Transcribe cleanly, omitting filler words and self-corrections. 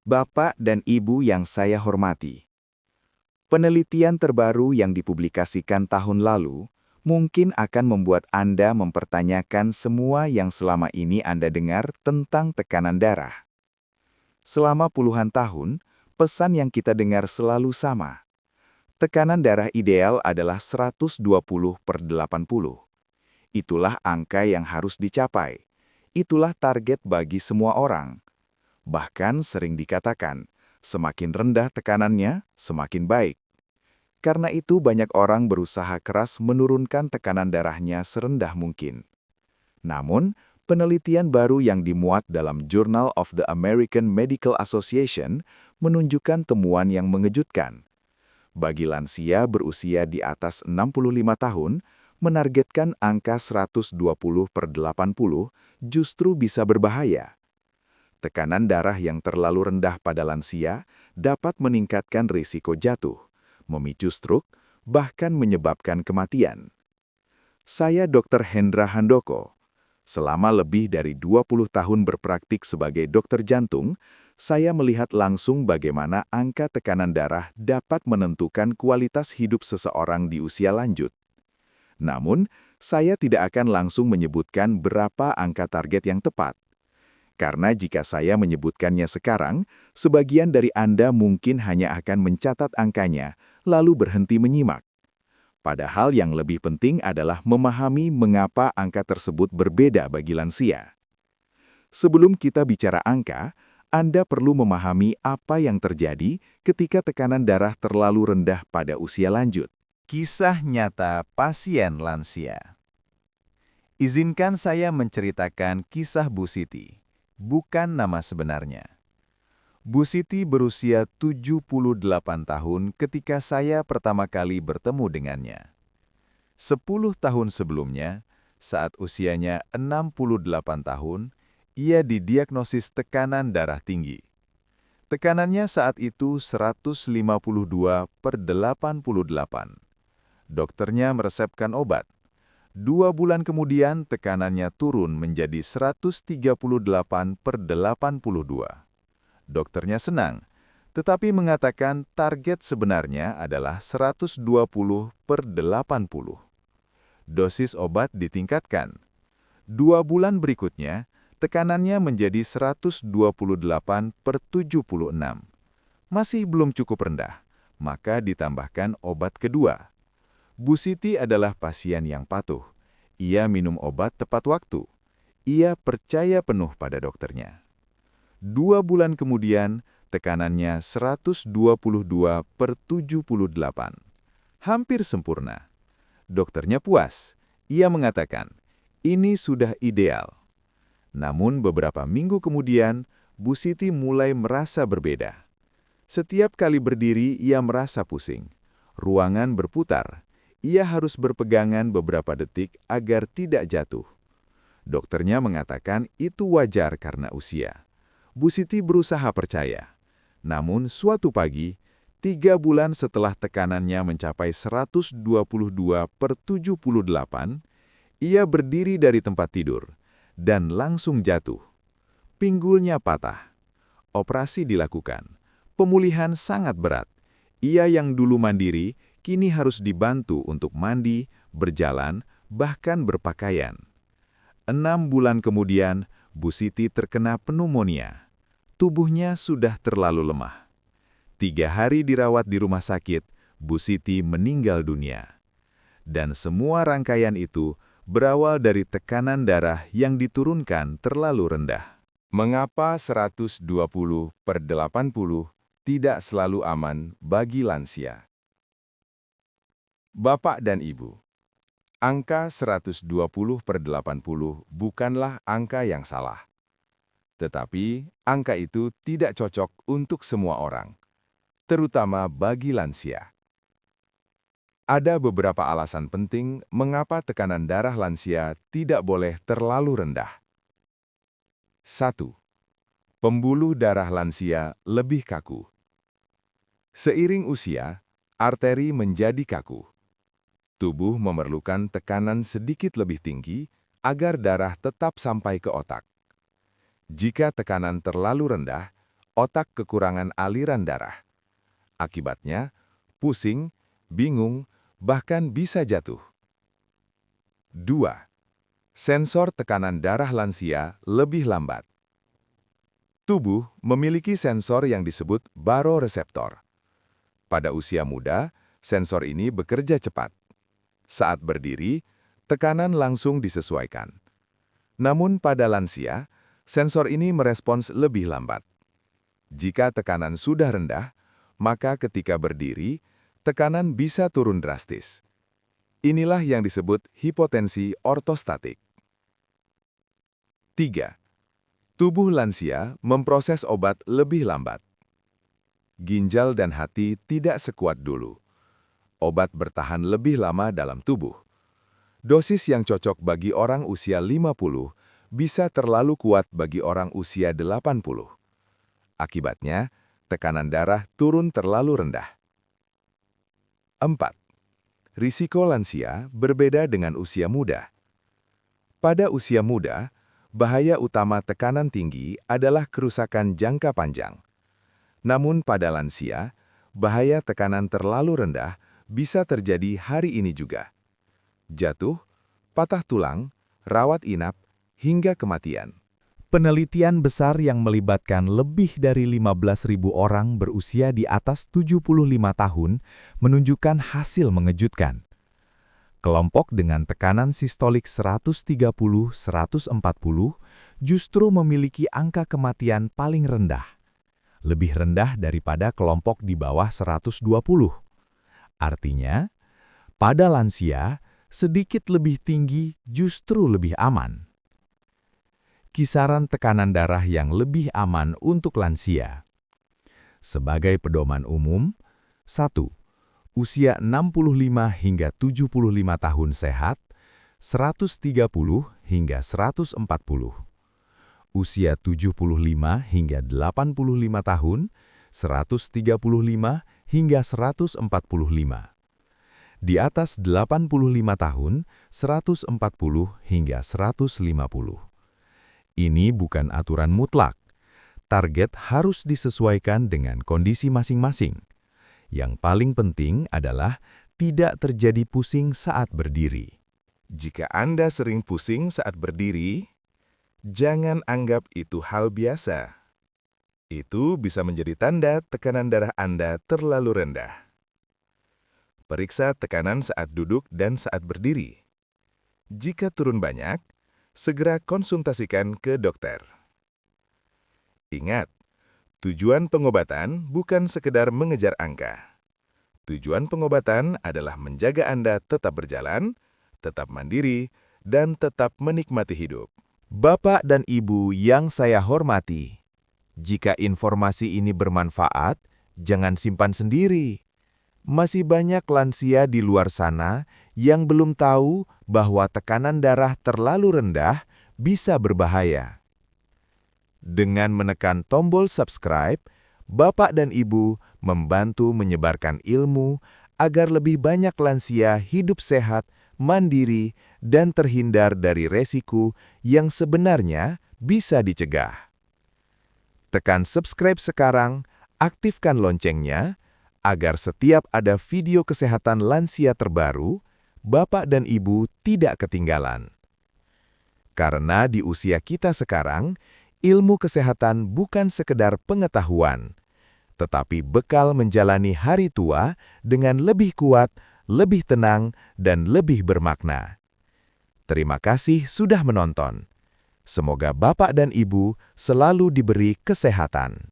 Bapak dan Ibu yang saya hormati, penelitian terbaru yang dipublikasikan tahun lalu mungkin akan membuat Anda mempertanyakan semua yang selama ini Anda dengar tentang tekanan darah. Selama puluhan tahun, pesan yang kita dengar selalu sama. Tekanan darah ideal adalah 120/80. Itulah angka yang harus dicapai. Itulah target bagi semua orang. Bahkan sering dikatakan, semakin rendah tekanannya, semakin baik. Karena itu banyak orang berusaha keras menurunkan tekanan darahnya serendah mungkin. Namun, penelitian baru yang dimuat dalam Journal of the American Medical Association menunjukkan temuan yang mengejutkan. Bagi lansia berusia di atas 65 tahun, menargetkan angka 120/80 justru bisa berbahaya. Tekanan darah yang terlalu rendah pada lansia dapat meningkatkan risiko jatuh, memicu stroke, bahkan menyebabkan kematian. Saya Dr. Hendra Handoko. Selama lebih dari 20 tahun berpraktik sebagai dokter jantung, saya melihat langsung bagaimana angka tekanan darah dapat menentukan kualitas hidup seseorang di usia lanjut. Namun, saya tidak akan langsung menyebutkan berapa angka target yang tepat. Karena jika saya menyebutkannya sekarang, sebagian dari Anda mungkin hanya akan mencatat angkanya, lalu berhenti menyimak. Padahal yang lebih penting adalah memahami mengapa angka tersebut berbeda bagi lansia. Sebelum kita bicara angka, Anda perlu memahami apa yang terjadi ketika tekanan darah terlalu rendah pada usia lanjut. Kisah nyata pasien lansia. Izinkan saya menceritakan kisah Bu Siti, bukan nama sebenarnya. Bu Siti berusia 78 tahun ketika saya pertama kali bertemu dengannya. 10 tahun sebelumnya, saat usianya 68 tahun, ia didiagnosis tekanan darah tinggi. Tekanannya saat itu 152/88. Dokternya meresepkan obat. 2 bulan kemudian tekanannya turun menjadi 138/82. Dokternya senang, tetapi mengatakan target sebenarnya adalah 120/80. Dosis obat ditingkatkan. 2 bulan berikutnya, tekanannya menjadi 128/76. Masih belum cukup rendah, maka ditambahkan obat kedua. Bu Siti adalah pasien yang patuh. Ia minum obat tepat waktu. Ia percaya penuh pada dokternya. 2 bulan kemudian, tekanannya 122/78. Hampir sempurna. Dokternya puas. Ia mengatakan, ini sudah ideal. Namun beberapa minggu kemudian, Bu Siti mulai merasa berbeda. Setiap kali berdiri, ia merasa pusing. Ruangan berputar. Ia harus berpegangan beberapa detik agar tidak jatuh. Dokternya mengatakan itu wajar karena usia. Bu Siti berusaha percaya. Namun suatu pagi, 3 bulan setelah tekanannya mencapai 122/78, ia berdiri dari tempat tidur dan langsung jatuh. Pinggulnya patah. Operasi dilakukan. Pemulihan sangat berat. Ia yang dulu mandiri, kini harus dibantu untuk mandi, berjalan, bahkan berpakaian. 6 bulan kemudian, Bu Siti terkena pneumonia. Tubuhnya sudah terlalu lemah. 3 hari dirawat di rumah sakit, Bu Siti meninggal dunia. Dan semua rangkaian itu berawal dari tekanan darah yang diturunkan terlalu rendah. Mengapa 120/80 tidak selalu aman bagi lansia? Bapak dan Ibu, angka 120/80 bukanlah angka yang salah. Tetapi, angka itu tidak cocok untuk semua orang, terutama bagi lansia. Ada beberapa alasan penting mengapa tekanan darah lansia tidak boleh terlalu rendah. 1. Pembuluh darah lansia lebih kaku. Seiring usia, arteri menjadi kaku. Tubuh memerlukan tekanan sedikit lebih tinggi agar darah tetap sampai ke otak. Jika tekanan terlalu rendah, Otak kekurangan aliran darah. Akibatnya, pusing, bingung, bahkan bisa jatuh. 2. Sensor tekanan darah lansia lebih lambat. Tubuh memiliki sensor yang disebut baroreseptor. Pada usia muda, sensor ini bekerja cepat. Saat berdiri, tekanan langsung disesuaikan. Namun pada lansia, sensor ini merespons lebih lambat. Jika tekanan sudah rendah, maka ketika berdiri, tekanan bisa turun drastis. Inilah yang disebut hipotensi ortostatik. 3. Tubuh lansia memproses obat lebih lambat. Ginjal dan hati tidak sekuat dulu. Obat bertahan lebih lama dalam tubuh. Dosis yang cocok bagi orang usia 50 bisa terlalu kuat bagi orang usia 80. Akibatnya, tekanan darah turun terlalu rendah. 4. Risiko lansia berbeda dengan usia muda. Pada usia muda, bahaya utama tekanan tinggi adalah kerusakan jangka panjang. Namun pada lansia, bahaya tekanan terlalu rendah bisa terjadi hari ini juga. Jatuh, patah tulang, rawat inap, hingga kematian. Penelitian besar yang melibatkan lebih dari 15.000 orang berusia di atas 75 tahun menunjukkan hasil mengejutkan. Kelompok dengan tekanan sistolik 130-140 justru memiliki angka kematian paling rendah. Lebih rendah daripada kelompok di bawah 120. Artinya, pada lansia, sedikit lebih tinggi justru lebih aman. Kisaran tekanan darah yang lebih aman untuk lansia. Sebagai pedoman umum, 1. Usia 65 hingga 75 tahun sehat, 130 hingga 140. Usia 75 hingga 85 tahun, 135 hingga 145. Di atas 85 tahun, 140 hingga 150. Ini bukan aturan mutlak. Target harus disesuaikan dengan kondisi masing-masing. Yang paling penting adalah tidak terjadi pusing saat berdiri. Jika Anda sering pusing saat berdiri, jangan anggap itu hal biasa. Itu bisa menjadi tanda tekanan darah Anda terlalu rendah. Periksa tekanan saat duduk dan saat berdiri. Jika turun banyak, segera konsultasikan ke dokter. Ingat, tujuan pengobatan bukan sekedar mengejar angka. Tujuan pengobatan adalah menjaga Anda tetap berjalan, tetap mandiri, dan tetap menikmati hidup. Bapak dan Ibu yang saya hormati, jika informasi ini bermanfaat, jangan simpan sendiri. Masih banyak lansia di luar sana yang belum tahu bahwa tekanan darah terlalu rendah bisa berbahaya. Dengan menekan tombol subscribe, Bapak dan Ibu membantu menyebarkan ilmu agar lebih banyak lansia hidup sehat, mandiri, dan terhindar dari resiko yang sebenarnya bisa dicegah. Tekan subscribe sekarang, aktifkan loncengnya, agar setiap ada video kesehatan lansia terbaru, Bapak dan Ibu tidak ketinggalan. Karena di usia kita sekarang, ilmu kesehatan bukan sekedar pengetahuan, tetapi bekal menjalani hari tua dengan lebih kuat, lebih tenang, dan lebih bermakna. Terima kasih sudah menonton. Semoga Bapak dan Ibu selalu diberi kesehatan.